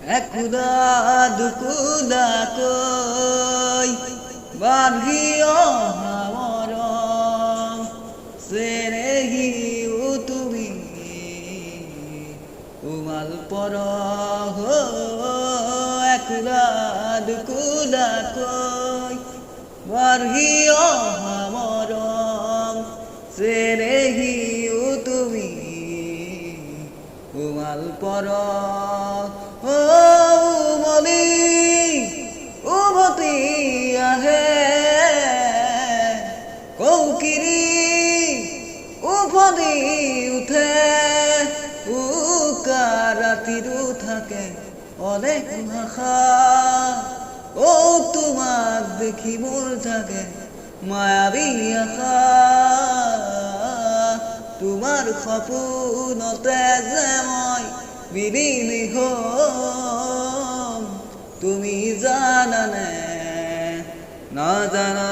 একোলা দুকোলাকৈ বাঢ়ি অহা মৰম চেনেহীও তুমি উমাল পৰ একোলা দুকোলাকৈ বাঢ়ি অহা মৰম চেনেহীও তুমি উমাল পৰ উমলি উভতি আহে কৌকিৰী উফন্দি উঠে উকা ৰাতিৰো থাকে অনেক ভাষা তোমাক দেখি মোৰ থাকে মায়াবী আশা তোমাৰ সপোনতে যে মই বিলীন হম তুমি জানানে নাজানা